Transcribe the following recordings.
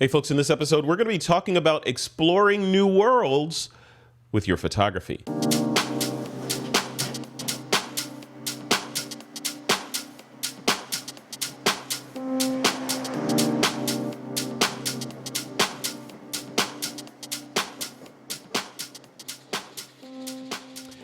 Hey, folks, in this episode, we're going to be talking about exploring new worlds with your photography.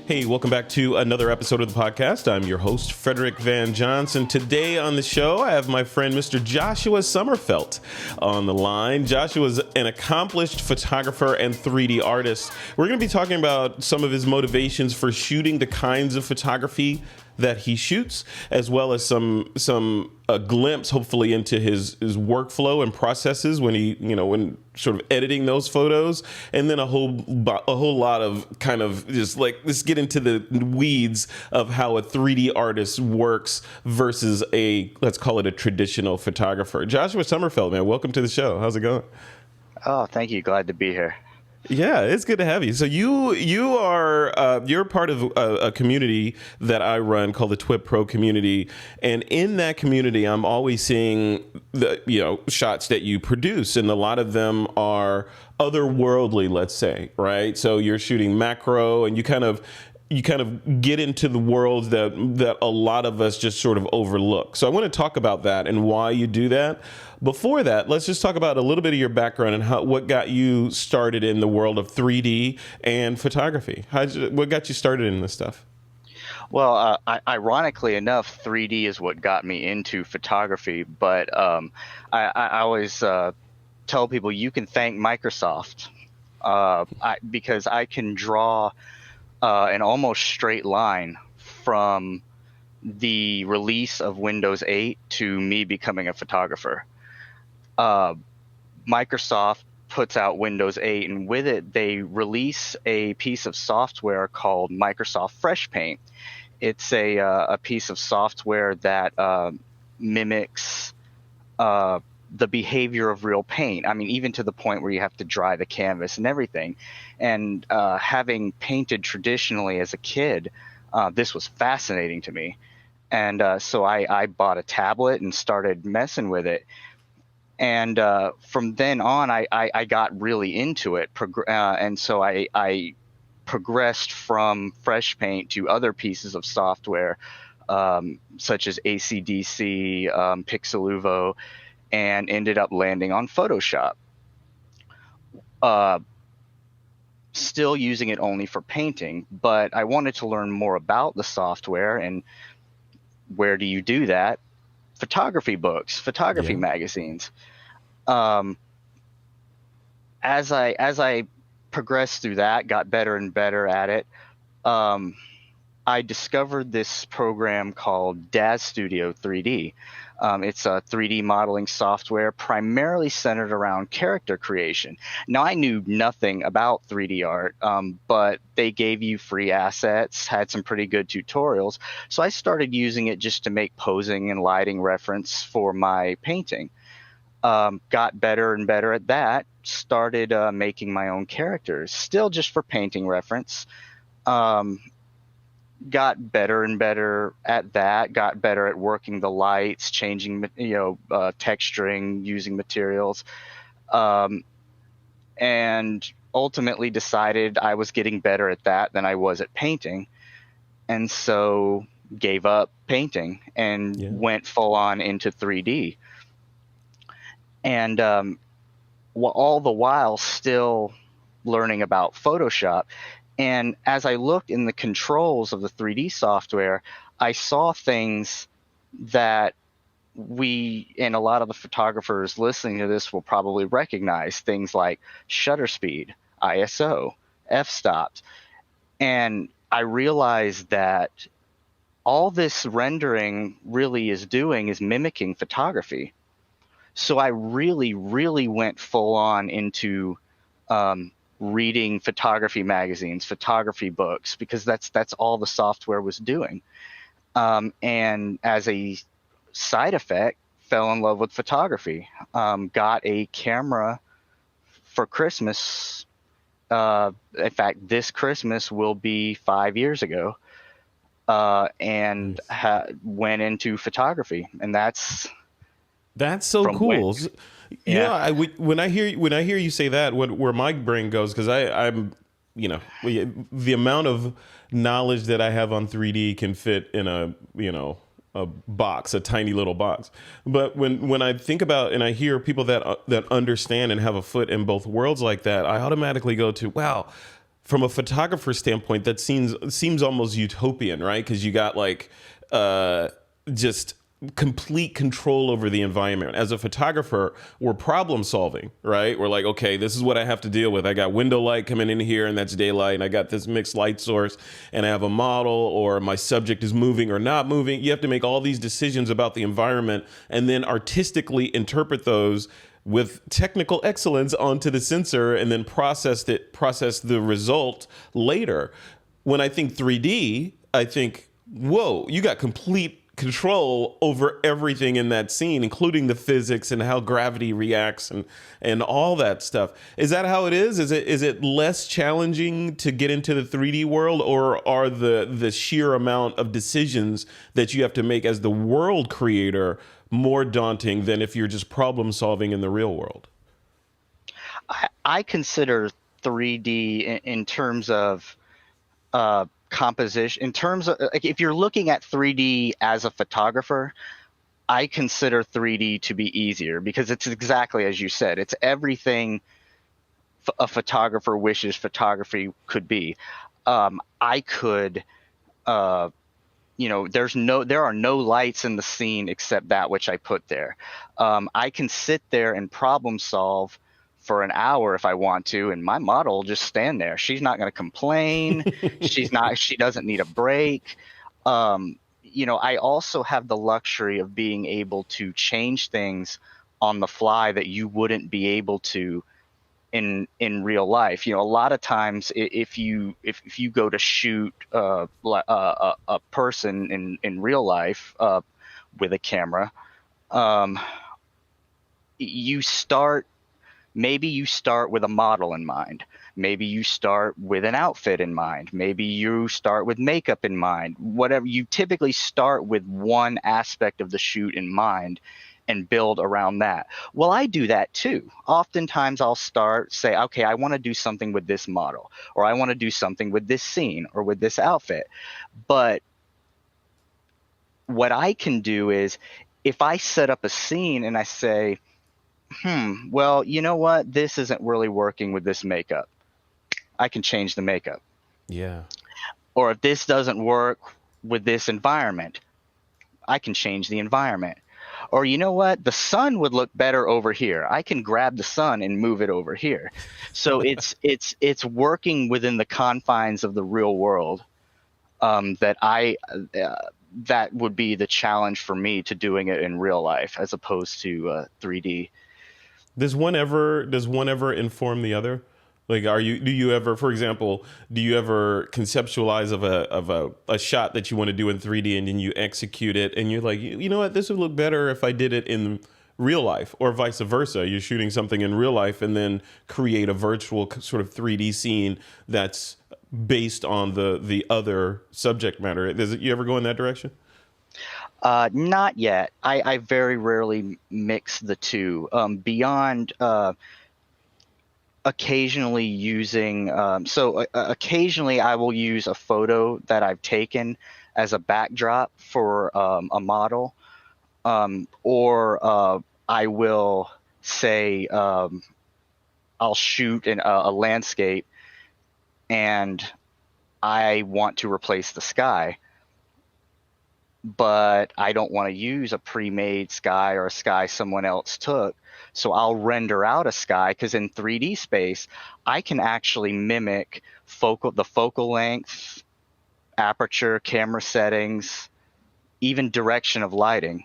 Hey, welcome back to another episode of the podcast. I'm your host, Frederick Van Johnson. Today on the show, I have my friend, Mr. Joshua Sommerfeldt on the line. Joshua is an accomplished photographer and 3D artist. We're going to be talking about some of his motivations for shooting the kinds of photography that he shoots, as well as a glimpse, hopefully, into his workflow and processes when sort of editing those photos, and then a whole lot of kind of just like, let's get into the weeds of how a 3D artist works versus let's call it a traditional photographer. Joshua Sommerfeldt, man, welcome to the show. How's it going? Oh, thank you. Glad to be here. Yeah, it's good to have you. So you're part of a community that I run called the TWIP Pro community, and in that community, I'm always seeing the shots that you produce, and a lot of them are otherworldly, let's say, right? So you're shooting macro, and you kind of get into the world that a lot of us just sort of overlook. So I want to talk about that and why you do that. Before that, let's just talk about a little bit of your background and what got you started in the world of 3D and photography. What got you started in this stuff? Well, ironically enough, 3D is what got me into photography. But I always tell people you can thank Microsoft because I can draw an almost straight line from the release of Windows 8 to me becoming a photographer. Microsoft puts out Windows 8, and with it, they release a piece of software called Microsoft Fresh Paint. It's a piece of software that mimics the behavior of real paint. I mean, even to the point where you have to dry the canvas and everything. And having painted traditionally as a kid, this was fascinating to me. And so I bought a tablet and started messing with it. And from then on, I got really into it. And so I progressed from Fresh Paint to other pieces of software, such as ACDC, Pixeluvo, and ended up landing on Photoshop. Still using it only for painting, but I wanted to learn more about the software. And where do you do that? Photography books, photography magazines. As I progressed through that, got better and better at it, I discovered this program called DAZ Studio 3D. It's a 3D modeling software primarily centered around character creation. Now, I knew nothing about 3D art, but they gave you free assets, had some pretty good tutorials. So I started using it just to make posing and lighting reference for my painting. Got better and better at that, started making my own characters, still just for painting reference. Got better and better at that, got better at working the lights, changing, texturing, using materials, and ultimately decided I was getting better at that than I was at painting. And so gave up painting and went full on into 3D. And all the while still learning about Photoshop. And as I looked in the controls of the 3D software, I saw things that we, and a lot of the photographers listening to this will probably recognize, things like shutter speed, ISO, f-stops. And I realized that all this rendering really is doing is mimicking photography. So I really, really went full on into reading photography magazines, photography books, because that's all the software was doing. And as a side effect, fell in love with photography. Got a camera for Christmas. In fact, this Christmas will be 5 years ago. And went into photography, and that's That's so from when. cool. Yeah. When I hear you say that, where my brain goes, because I'm, the amount of knowledge that I have on 3D can fit in a box, a tiny little box. But when I think about and I hear people that understand and have a foot in both worlds like that, I automatically go to, wow. From a photographer standpoint, that seems almost utopian, right? Because you got like just complete control over the environment. As a photographer, we're problem solving, right? We're like, okay, this is what I have to deal with. I got window light coming in here, and that's daylight, and I got this mixed light source, and I have a model, or my subject is moving or not moving. You have to make all these decisions about the environment, and then artistically interpret those with technical excellence onto the sensor, and then process the result later. When I think 3D, I think, whoa, you got complete control over everything in that scene, including the physics and how gravity reacts and all that stuff. Is that how it is? Is it less challenging to get into the 3D world, or are the sheer amount of decisions that you have to make as the world creator more daunting than if you're just problem solving in the real world? I consider 3D in terms of composition, in terms of like, if you're looking at 3D as a photographer, I consider 3D to be easier because it's exactly as you said. It's everything a photographer wishes photography could be. I could, there are no lights in the scene except that which I put there. I can sit there and problem solve for an hour if I want to, and my model will just stand there. She's not going to complain. She doesn't need a break. I also have the luxury of being able to change things on the fly that you wouldn't be able to in real life. A lot of times if you go to shoot a person in real life with a camera, maybe you start with a model in mind. Maybe you start with an outfit in mind. Maybe you start with makeup in mind. Whatever, you typically start with one aspect of the shoot in mind and build around that. Well, I do that too. Oftentimes I'll say, okay, I want to do something with this model, or I want to do something with this scene or with this outfit. But what I can do is, if I set up a scene and I say, well, you know what? This isn't really working with this makeup, I can change the makeup. Yeah. Or if this doesn't work with this environment, I can change the environment. Or you know what? The sun would look better over here. I can grab the sun and move it over here. So it's working within the confines of the real world that would be the challenge for me to doing it in real life as opposed to 3D. Does one ever inform the other? Like, do you ever, for example, do you ever conceptualize of a shot that you want to do in 3D, and then you execute it and you're like, you know what, this would look better if I did it in real life, or vice versa? You're shooting something in real life and then create a virtual sort of 3D scene that's based on the other subject matter. You ever go in that direction? Not yet. I very rarely mix the two. Beyond occasionally using, occasionally I will use a photo that I've taken as a backdrop for a model, or I will say I'll shoot a landscape and I want to replace the sky, but I don't want to use a pre-made sky or a sky someone else took. So I'll render out a sky, because in 3D space, I can actually mimic the focal length, aperture, camera settings, even direction of lighting.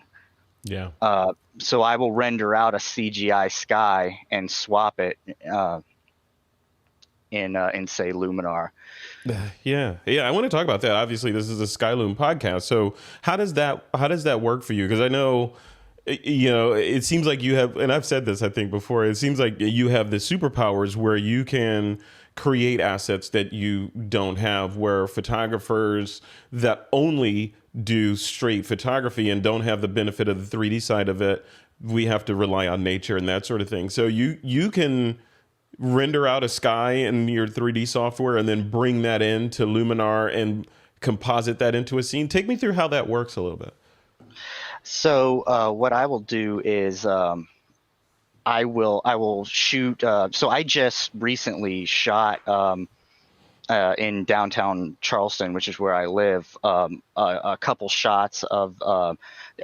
Yeah. So I will render out a CGI sky and swap it in say Luminar. Yeah. I want to talk about that. Obviously, this is a Skyloom podcast. So how does that work for you? Because I know, it seems like you have, and I've said this, I think, before, it seems like you have the superpowers where you can create assets that you don't have, where photographers that only do straight photography and don't have the benefit of the 3D side of it we have to rely on nature and that sort of thing. So you can render out a sky in your 3D software and then bring that into Luminar and composite that into a scene. Take me through how that works a little bit. So what I will do is I will shoot. So I just recently shot in downtown Charleston, which is where I live, a couple shots of the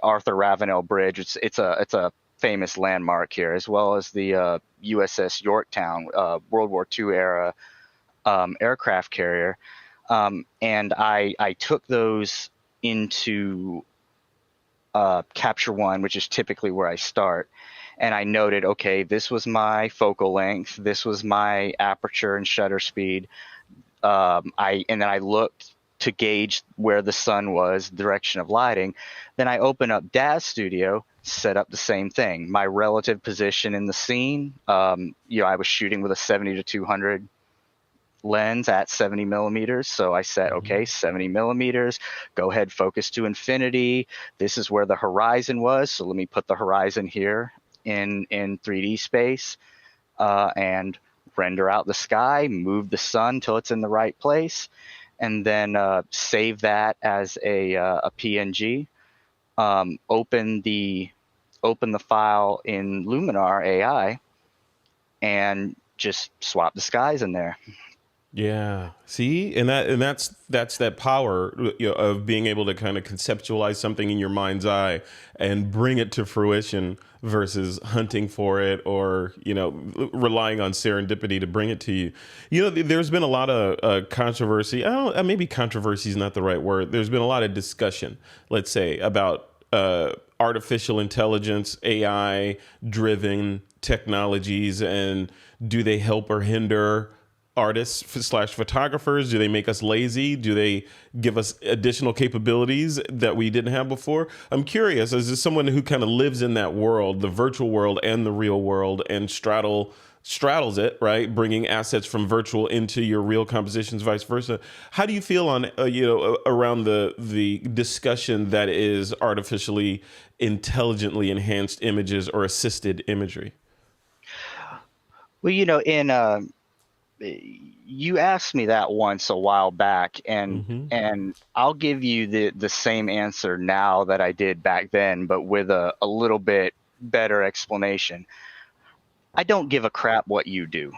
Arthur Ravenel Bridge. It's a famous landmark here, as well as the USS Yorktown, World War II era aircraft carrier. And I took those into Capture One, which is typically where I start. And I noted, okay, this was my focal length, this was my aperture and shutter speed. And then I looked to gauge where the sun was, direction of lighting. Then I open up DAZ Studio, set up the same thing. My relative position in the scene, I was shooting with a 70 to 200 lens at 70 millimeters. So I said, okay, 70 millimeters, go ahead, focus to infinity. This is where the horizon was. So let me put the horizon here in 3D space, and render out the sky, move the sun till it's in the right place, and then save that as a PNG. Open the file in Luminar AI, and just swap the skies in there. Yeah. See, and that's that power, of being able to kind of conceptualize something in your mind's eye and bring it to fruition versus hunting for it or, relying on serendipity to bring it to you. There's been a lot of controversy. Maybe controversy is not the right word. There's been a lot of discussion, let's say, about artificial intelligence, AI driven technologies, and do they help or hinder artists / photographers? Do they make us lazy? Do they give us additional capabilities that we didn't have before? I'm curious, as someone who kind of lives in that world, the virtual world and the real world, and straddles it, right? Bringing assets from virtual into your real compositions, vice versa. How do you feel on, around the discussion that is artificially intelligently enhanced images or assisted imagery? Well, you asked me that once a while back, and I'll give you the same answer now that I did back then, but with a little bit better explanation. I don't give a crap what you do.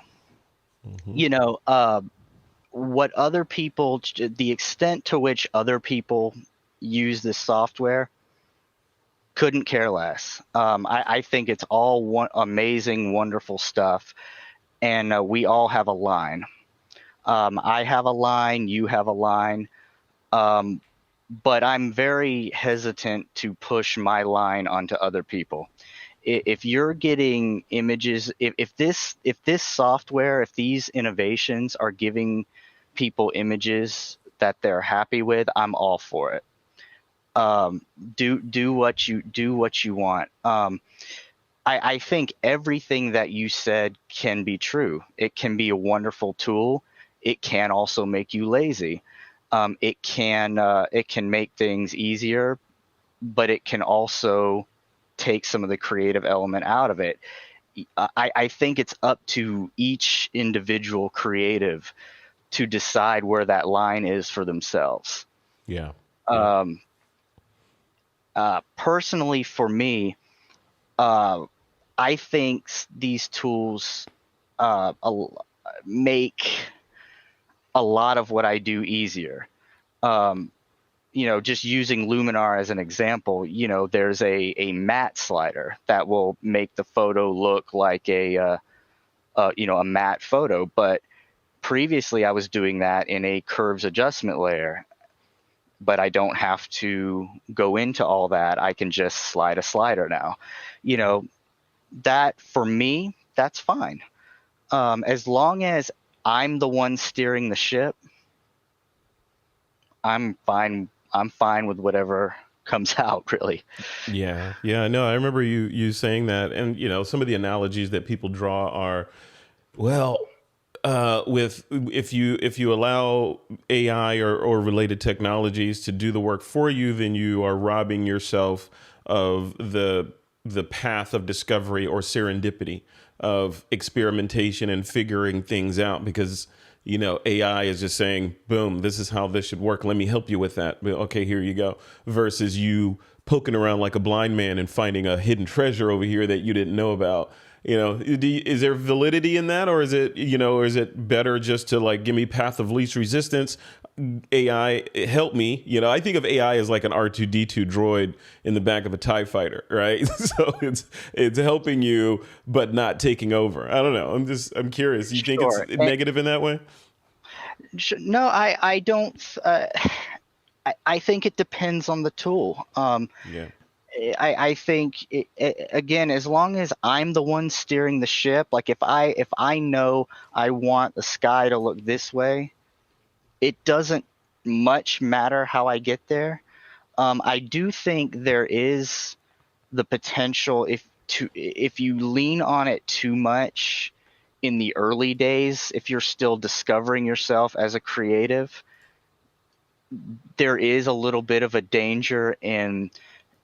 What other people, the extent to which other people use this software, couldn't care less. I think it's all amazing, wonderful stuff. And we all have a line. I have a line, you have a line, but I'm very hesitant to push my line onto other people. If you're getting images, if this software, if these innovations are giving people images that they're happy with, I'm all for it. Do what you want. I think everything that you said can be true. It can be a wonderful tool. It can also make you lazy. It can make things easier, but it can also take some of the creative element out of it. I think it's up to each individual creative to decide where that line is for themselves. Yeah. Personally, for me, I think these tools make a lot of what I do easier. Just using Luminar as an example, there's a matte slider that will make the photo look like a matte photo. But previously I was doing that in a curves adjustment layer, but I don't have to go into all that. I can just slide a slider now. That for me, that's fine. As long as I'm the one steering the ship, I'm fine. I'm fine with whatever comes out, really. Yeah. No, I remember you saying that, and some of the analogies that people draw are, well, with if you allow AI or related technologies to do the work for you, then you are robbing yourself of the the path of discovery or serendipity of experimentation and figuring things out, because AI is just saying, boom, this is how this should work, let me help you with that. Okay, here you go. Versus you poking around like a blind man and finding a hidden treasure over here that you didn't know about. Is there validity in that, or is it, or is it better just to like give me path of least resistance? AI, help me. I think of AI as like an R2D2 droid in the back of a TIE fighter, right? So it's helping you, but not taking over. I don't know. I'm curious. You think it's Sure. negative in that way? No, I don't. I think it depends on the tool. Yeah. I think again, as long as I'm the one steering the ship, like if I know I want the sky to look this way, it doesn't much matter how I get there. I do think there is the potential, if you lean on it too much in the early days, if you're still discovering yourself as a creative, there is a little bit of a danger in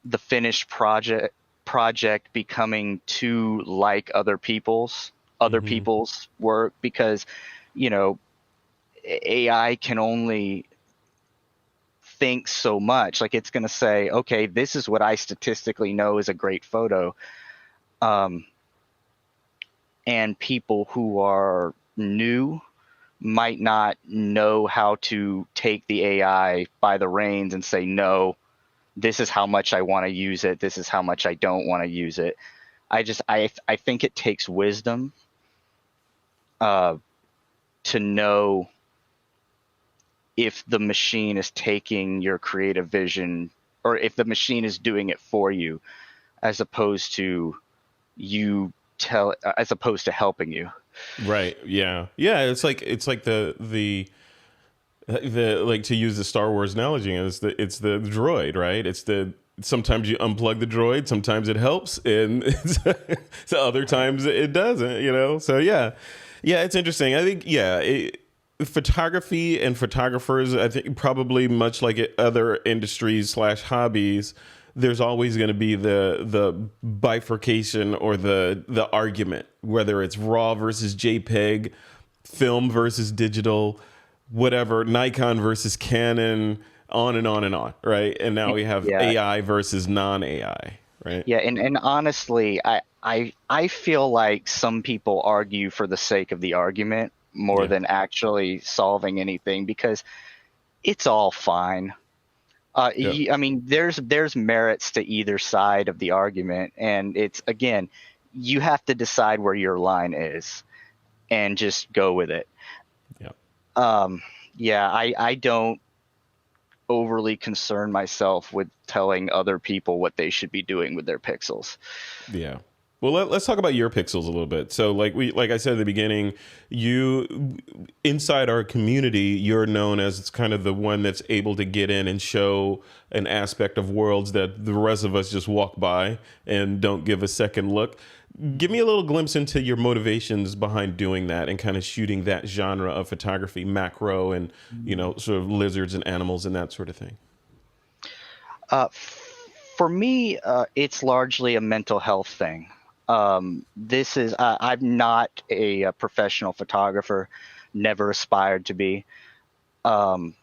the finished project becoming too like other Hmm. people's work, because you know AI can only think so much. Like, it's going to say, okay, this is what I statistically know is a great photo. um, and people who are new might not know how to take the AI by the reins and say, no, this is how much I want to use it, this is how much I don't want to use it. I think it takes wisdom uh, to know if the machine is taking your creative vision, or if the machine is doing it for you, as opposed to as opposed to helping you. Right. Yeah. Yeah. It's like the like, to use the Star Wars analogy, it's the droid, right? Sometimes you unplug the droid, sometimes it helps, and so other times it doesn't. So yeah, yeah, it's interesting. I think photography and photographers, I think, probably much like other industries slash hobbies, there's always going to be the bifurcation or the argument, whether it's raw versus JPEG, film versus digital, whatever, Nikon versus Canon, on and on and on, right? And now we have Yeah, AI versus non-AI, right? yeah, and honestly, I feel like some people argue for the sake of the argument more Yeah. than actually solving anything, because it's all fine. Yeah. I mean, there's merits to either side of the argument, and it's, again, you have to decide where your line is and just go with it. Yeah. Um, yeah, I don't overly concern myself with telling other people what they should be doing with their pixels. Yeah. Well, let's talk about your pixels a little bit. So, like I said at the beginning, you, inside our community, you're known as, it's kind of the one that's able to get in and show an aspect of worlds that the rest of us just walk by and don't give a second look. Give me a little glimpse into your motivations behind doing that and kind of shooting that genre of photography, macro, and sort of lizards and animals and that sort of thing. Uh, for me, it's largely a mental health thing. I'm not a professional photographer, never aspired to be, um,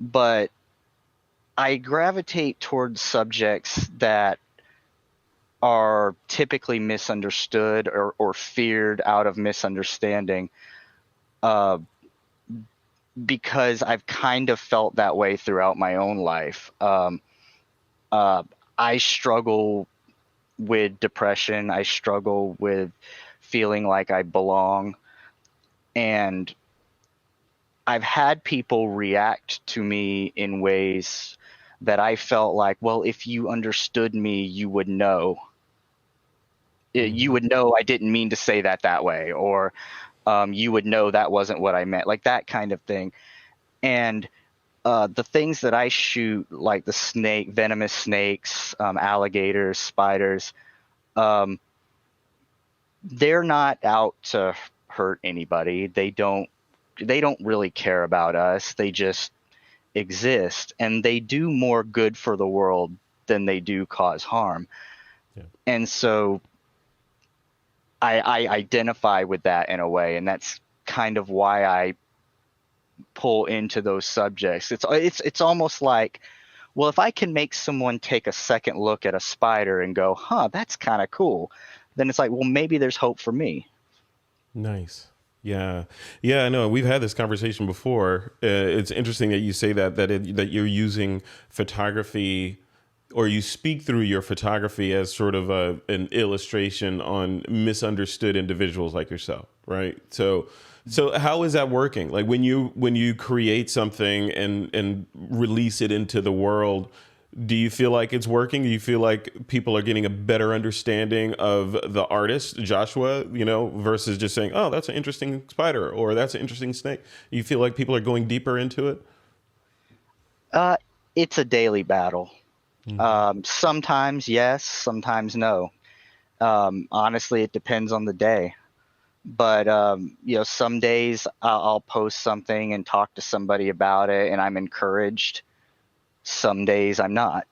but I gravitate towards subjects that are typically misunderstood, or feared out of misunderstanding, uh, because I've kind of felt that way throughout my own life. Uh, I struggle with depression. I struggle with feeling like I belong. And I've had people react to me in ways that I felt like, well, if you understood me, you would know. You Hmm. would know I didn't mean to say that way, or you would know that wasn't what I meant, like that kind of thing. And the things that I shoot, like the venomous snakes, alligators, spiders, um, they're not out to hurt anybody. They don't really care about us. They just exist, and they do more good for the world than they do cause harm. Yeah. And so I identify with that in a way, and that's kind of why I pull into those subjects. It's almost like, well, if I can make someone take a second look at a spider and go, huh, that's kind of cool, then it's like, well, maybe there's hope for me. Nice. Yeah. Yeah, I know. We've had this conversation before. It's interesting that you say that you're using photography, or you speak through your photography as sort of an illustration on misunderstood individuals like yourself, right? So how is that working? Like when you create something and release it into the world, do you feel like it's working? Do you feel like people are getting a better understanding of the artist, Joshua, versus just saying, oh, that's an interesting spider or that's an interesting snake? You feel like people are going deeper into it? Uh, it's a daily battle. Sometimes yes, sometimes no. Honestly, it depends on the day. But some days I'll post something and talk to somebody about it, and I'm encouraged. Some days I'm not.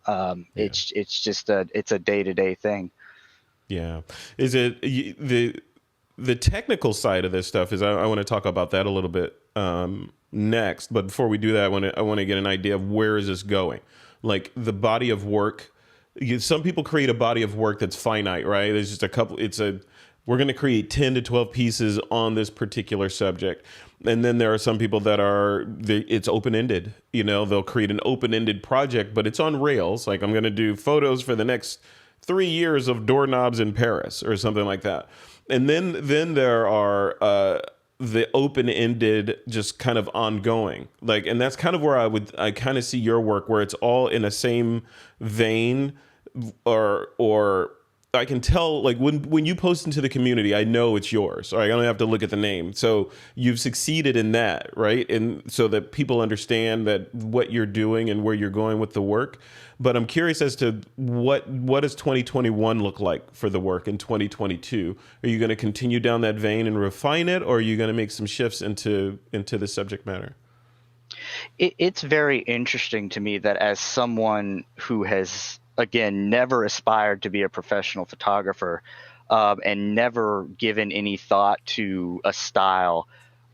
Yeah. It's just it's a day-to-day thing. Yeah. Is it the technical side of this stuff? I want to talk about that a little bit next. But before we do that, I want to get an idea of where is this going? Like the body of work. Some people create a body of work that's finite, right? There's just a couple. We're going to create 10 to 12 pieces on this particular subject. And then there are some people that it's open-ended. They'll create an open-ended project, but it's on rails. Like I'm going to do photos for the next 3 years of doorknobs in Paris or something like that. And then there are the open-ended, just kind of ongoing. Like, and that's kind of where I kind of see your work, where it's all in the same vein, or I can tell, like when you post into the community, I know it's yours. All right, I don't have to look at the name. So you've succeeded in that, right? And so that people understand that what you're doing and where you're going with the work. But I'm curious as to what does 2021 look like for the work in 2022? Are you going to continue down that vein and refine it, or are you going to make some shifts into the subject matter? It's very interesting to me that as someone who has, again, never aspired to be a professional photographer, and never given any thought to a style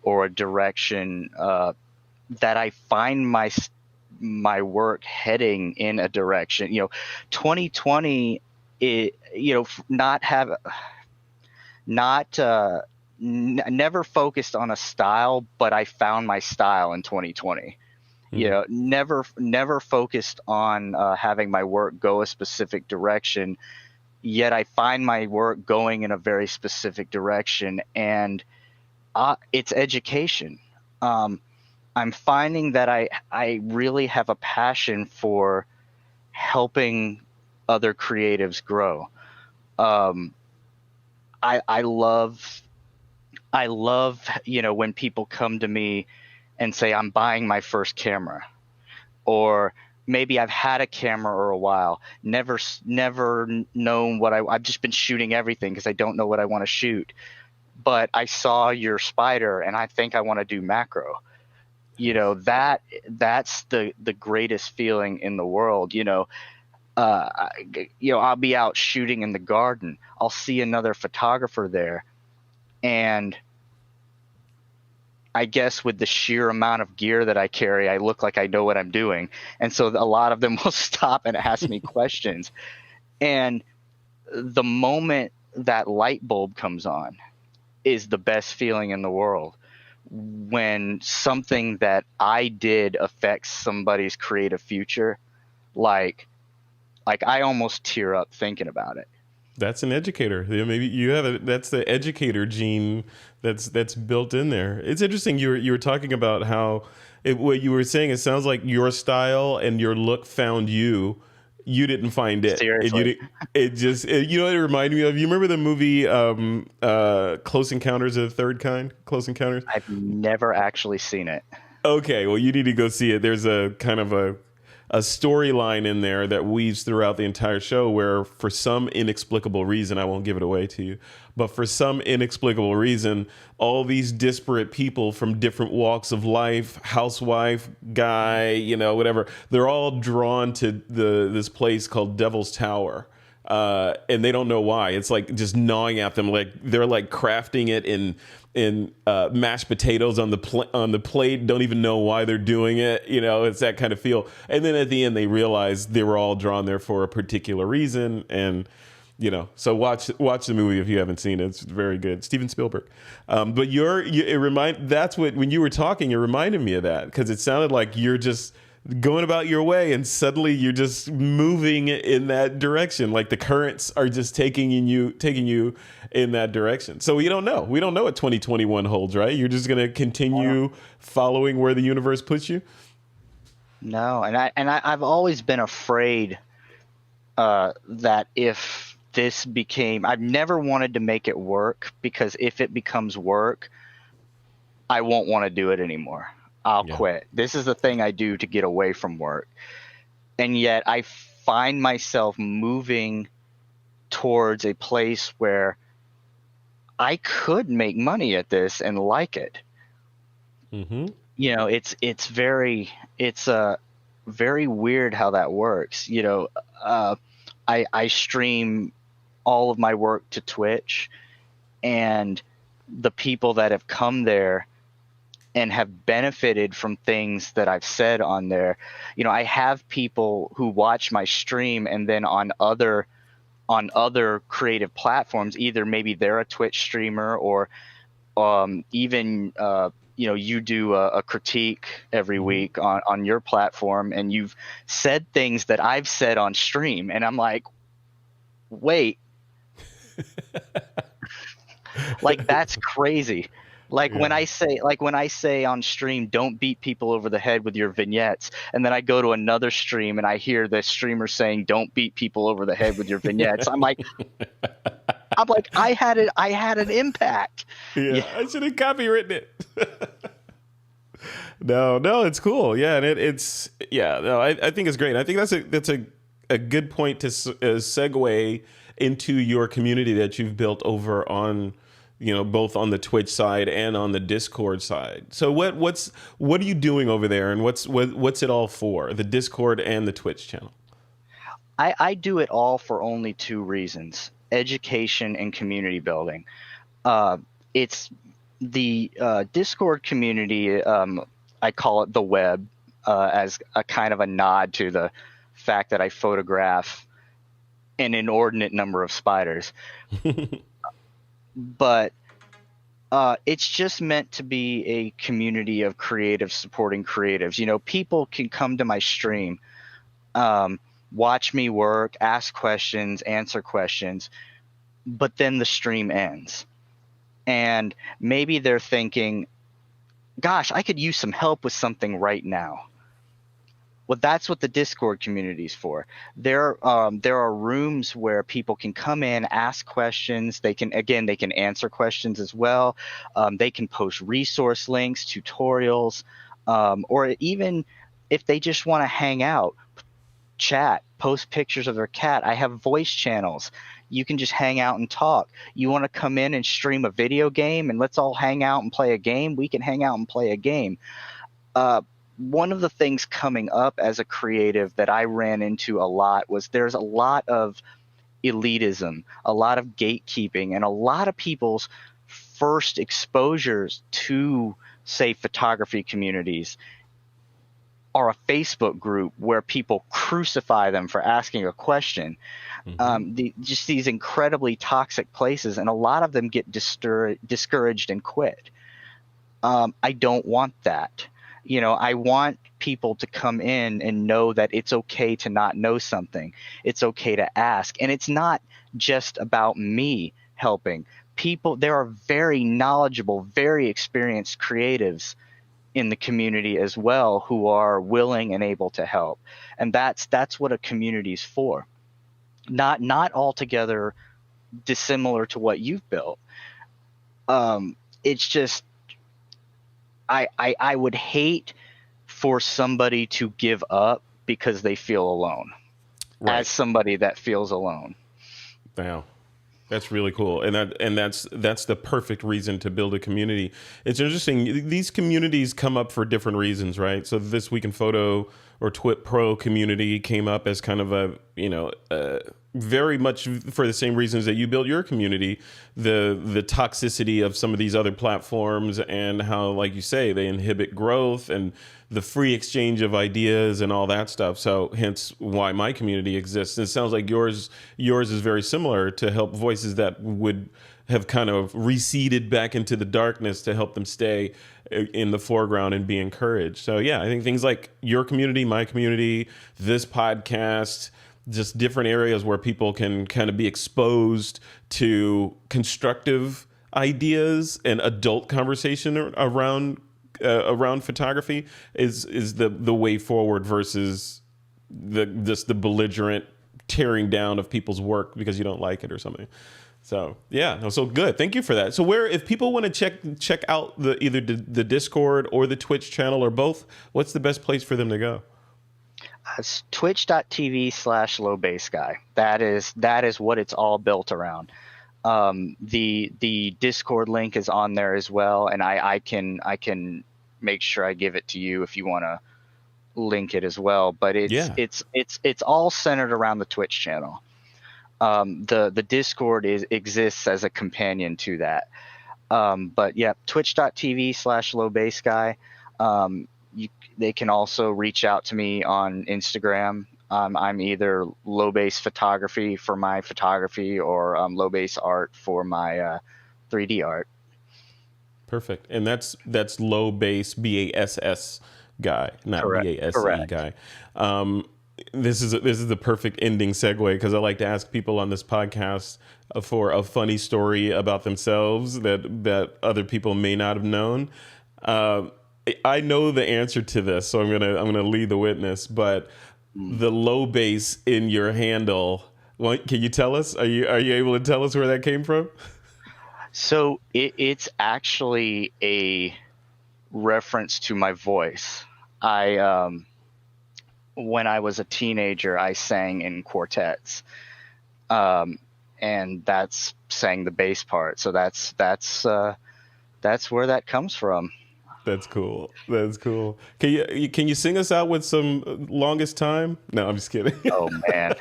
or a direction, that I find my work heading in a direction. 2020, not never focused on a style, but I found my style in 2020. Never focused on having my work go a specific direction, yet I find my work going in a very specific direction, and it's education. I'm finding that I really have a passion for helping other creatives grow. I love when people come to me and say, I'm buying my first camera, or maybe I've had a camera or a while, never known what I've just been shooting everything because I don't know what I want to shoot. But I saw your spider and I think I want to do macro. That's the greatest feeling in the world. I'll be out shooting in the garden. I'll see another photographer there, and I guess with the sheer amount of gear that I carry, I look like I know what I'm doing. And so a lot of them will stop and ask me questions. And the moment that light bulb comes on is the best feeling in the world. When something that I did affects somebody's creative future, like I almost tear up thinking about it. That's an educator. Maybe that's the educator gene that's built in there. It's interesting. You were talking about how what you were saying. It sounds like your style and your look found you. You didn't find it. Seriously. It reminded me of. You remember the movie Close Encounters of the Third Kind? Close Encounters. I've never actually seen it. Okay, well, you need to go see it. There's a kind of a storyline in there that weaves throughout the entire show where, for some inexplicable reason, I won't give it away to you, but for some inexplicable reason, all these disparate people from different walks of life, housewife, guy, whatever, they're all drawn to this place called Devil's Tower. and they don't know why. It's like just gnawing at them, like they're like crafting it in mashed potatoes on the plate. Don't even know why they're doing it. You know, it's that kind of feel. And then at the end, they realize they were all drawn there for a particular reason. And you know, so watch the movie if you haven't seen it. It's very good. Steven Spielberg. But that's what, when you were talking, it reminded me of that, because it sounded like you're just going about your way and suddenly you're just moving in that direction. Like the currents are just taking you in that direction. So we don't know what 2021 holds, right? You're just going to continue following where the universe puts you. No. I've always been afraid, that if this became, I've never wanted to make it work, because if it becomes work, I won't want to do it anymore. I'll quit. This is the thing I do to get away from work. And yet I find myself moving towards a place where I could make money at this and like it. Mm-hmm. You know, it's very weird how that works. You know, I stream all of my work to Twitch, and the people that have come there and have benefited from things that I've said on there. You know, I have people who watch my stream and then on other creative platforms, either maybe they're a Twitch streamer or even you know, you do a critique every week on your platform, and you've said things that I've said on stream, and I'm like, wait, like that's crazy. Like when I say on stream, don't beat people over the head with your vignettes, and then I go to another stream and I hear the streamer saying, don't beat people over the head with your vignettes. I'm like, I had an impact. Yeah. I should have copywritten it. No, it's cool. Yeah, and I think it's great. I think that's a good point to segue into your community that you've built over on, you know, both on the Twitch side and on the Discord side. So what are you doing over there, and what's it all for, the Discord and the Twitch channel? I do it all for only two reasons: education and community building. It's the Discord community. I call it the web, as a kind of a nod to the fact that I photograph an inordinate number of spiders. But it's just meant to be a community of creatives supporting creatives. You know, people can come to my stream, watch me work, ask questions, answer questions, but then the stream ends. And maybe they're thinking, gosh, I could use some help with something right now. Well, that's what the Discord community is for. There are rooms where people can come in, ask questions. They can answer questions as well. They can post resource links, tutorials, or even if they just want to hang out, chat, post pictures of their cat. I have voice channels. You can just hang out and talk. You want to come in and stream a video game and let's all hang out and play a game? We can hang out and play a game. One of the things coming up as a creative that I ran into a lot was there's a lot of elitism, a lot of gatekeeping, and a lot of people's first exposures to, say, photography communities are a Facebook group where people crucify them for asking a question. Just these incredibly toxic places, and a lot of them get discouraged and quit. I don't want that. You know, I want people to come in and know that it's okay to not know something. It's okay to ask. And it's not just about me helping. There are very knowledgeable, very experienced creatives in the community as well who are willing and able to help. And that's what a community is for. Not altogether dissimilar to what you've built. It's just I would hate for somebody to give up because they feel alone. Right. As somebody that feels alone. Wow. That's really cool. And that's the perfect reason to build a community. It's interesting. These communities come up for different reasons, right? So This Week in Photo or Twit Pro community came up as kind of a very much for the same reasons that you built your community, the toxicity of some of these other platforms and how, like you say, they inhibit growth and the free exchange of ideas and all that stuff. So hence why my community exists. And it sounds like yours is very similar, to help voices that would have kind of receded back into the darkness, to help them stay in the foreground and be encouraged. So yeah, I think things like your community, my community, this podcast, just different areas where people can kind of be exposed to constructive ideas and adult conversation around photography is the way forward, versus the belligerent tearing down of people's work because you don't like it or something. So yeah, no, so good. Thank you for that. So if people want to check out either the Discord or the Twitch channel or both, what's the best place for them to go? It's twitch.tv/lowbaseguy. That is what it's all built around. The Discord link is on there as well, and I can make sure I give it to you if you want to link it as well. But it's all centered around the Twitch channel. The Discord exists as a companion to that. But yeah, twitch.tv/lowbaseguy. They can also reach out to me on Instagram. I'm either low base photography for my photography, or low base art for my 3D art. Perfect. And that's low base, BASS guy, not BASE guy. This is the perfect ending segue, because I like to ask people on this podcast for a funny story about themselves that other people may not have known. I know the answer to this, so I'm gonna lead the witness. But the low base in your handle, can you tell us? Are you able to tell us where that came from? So it's actually a reference to my voice. When I was a teenager, I sang in quartets, and that's sang the bass part. So that's where that comes from. That's cool. That's cool. Can you sing us out with some Longest Time? No, I'm just kidding. Oh man.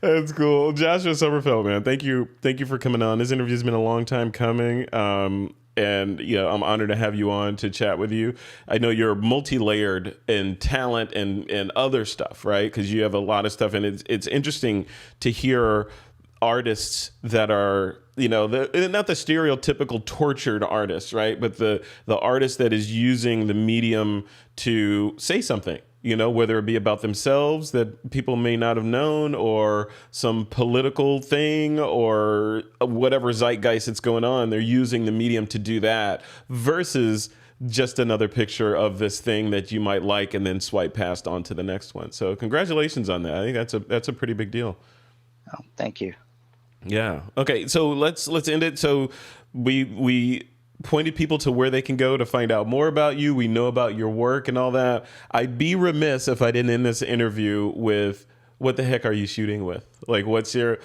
That's cool. Joshua Sommerfeldt, man, thank you for coming on. This interview's been a long time coming. And I'm honored to have you on to chat with you. I know you're multi-layered in talent and other stuff, right? Because you have a lot of stuff, and it's interesting to hear artists that are, not the stereotypical tortured artists, right? But the artist that is using the medium to say something, whether it be about themselves that people may not have known, or some political thing, or whatever zeitgeist that's going on. They're using the medium to do that, versus just another picture of this thing that you might like and then swipe past on to the next one. So congratulations on that. I think that's a pretty big deal. Oh, thank you. Yeah. Okay. So let's end it. So we pointed people to where they can go to find out more about you. We know about your work and all that. I'd be remiss if I didn't end this interview with, what the heck are you shooting with? Like, what's your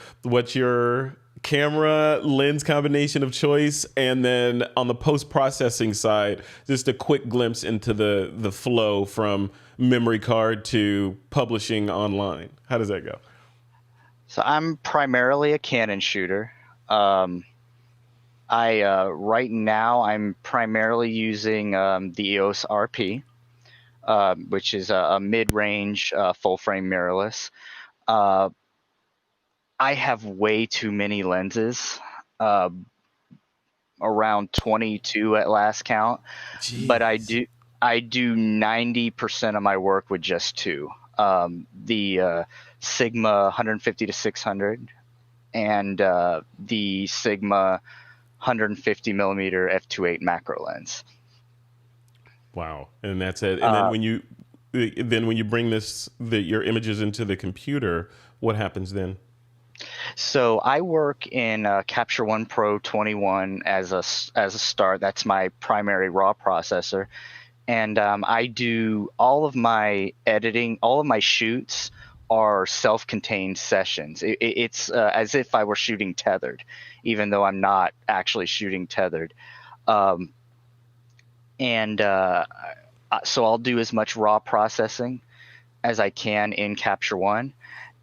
camera lens combination of choice? And then on the post-processing side, just a quick glimpse into the flow from memory card to publishing online. How does that go? So I'm primarily a Canon shooter. Right now I'm primarily using the EOS RP, which is a mid-range full-frame mirrorless. I have way too many lenses, around 22 at last count. Jeez. But I do 90% of my work with just two. The Sigma 150 to 600 and the Sigma 150 millimeter f2.8 macro lens. Wow. And that's it. And then when you bring your images into the computer, what happens then? So I work in Capture One Pro 21 as a start. That's my primary raw processor. And I do all of my editing, all of my shoots are self-contained sessions. It's as if I were shooting tethered, even though I'm not actually shooting tethered. So I'll do as much raw processing as I can in Capture One,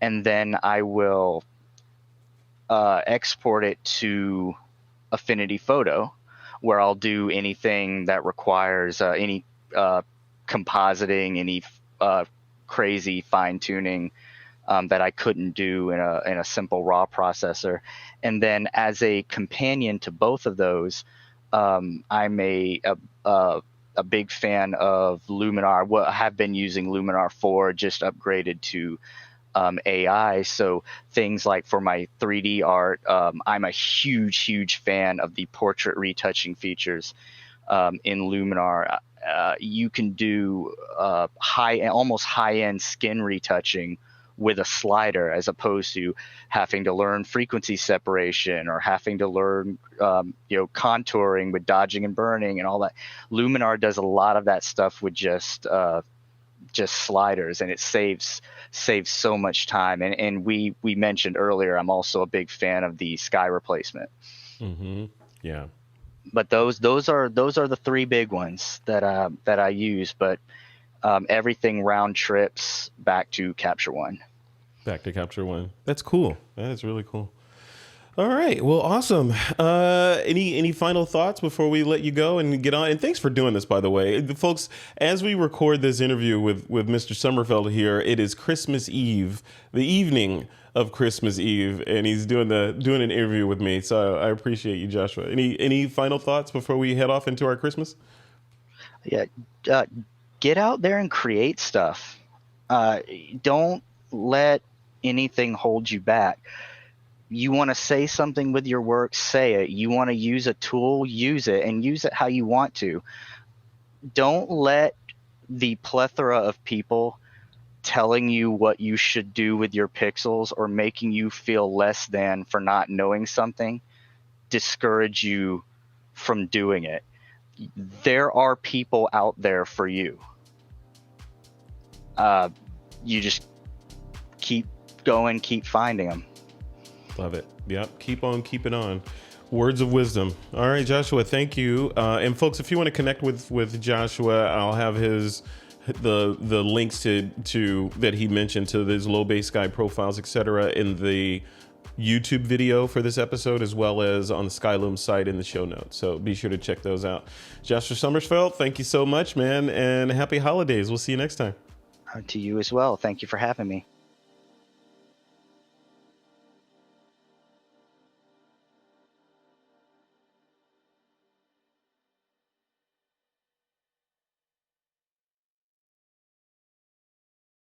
and then I will export it to Affinity Photo, where I'll do anything that requires any compositing, any crazy fine tuning that I couldn't do in a simple raw processor. And then as a companion to both of those, I'm a big fan of Luminar. Well, I have been using Luminar 4, just upgraded to AI. So things like for my 3D art, I'm a huge fan of the portrait retouching features in Luminar. You can do almost high-end skin retouching with a slider, as opposed to having to learn frequency separation or having to learn contouring with dodging and burning and all that. Luminar does a lot of that stuff with just sliders, and it saves so much time. And we mentioned earlier, I'm also a big fan of the sky replacement. Mm-hmm. Yeah. But those are the three big ones that I use. But everything round trips back to Capture One. Back to Capture One. That's cool. That is really cool. All right. Well, awesome. Any final thoughts before we let you go and get on? And thanks for doing this, by the way. Folks, as we record this interview with Mr. Sommerfeldt here, it is Christmas Eve, the evening of Christmas Eve, and he's doing an interview with me. So I appreciate you, Joshua. Any final thoughts before we head off into our Christmas? Yeah. Get out there and create stuff. Don't let anything hold you back. You want to say something with your work, say it. You want to use a tool, use it, and use it how you want to. Don't let the plethora of people telling you what you should do with your pixels or making you feel less than for not knowing something discourage you from doing it. There are people out there for you. You just keep going, keep finding them. Love it. Yep. Keep on keeping on. Words of wisdom. All right, Joshua, thank you. And folks, if you want to connect with Joshua, I'll have the links to that he mentioned to his low base sky profiles, etc., in the YouTube video for this episode, as well as on the Skyloom site in the show notes. So be sure to check those out. Joshua Sommerfeldt, thank you so much, man, and happy holidays. We'll see you next time. To you as well. Thank you for having me.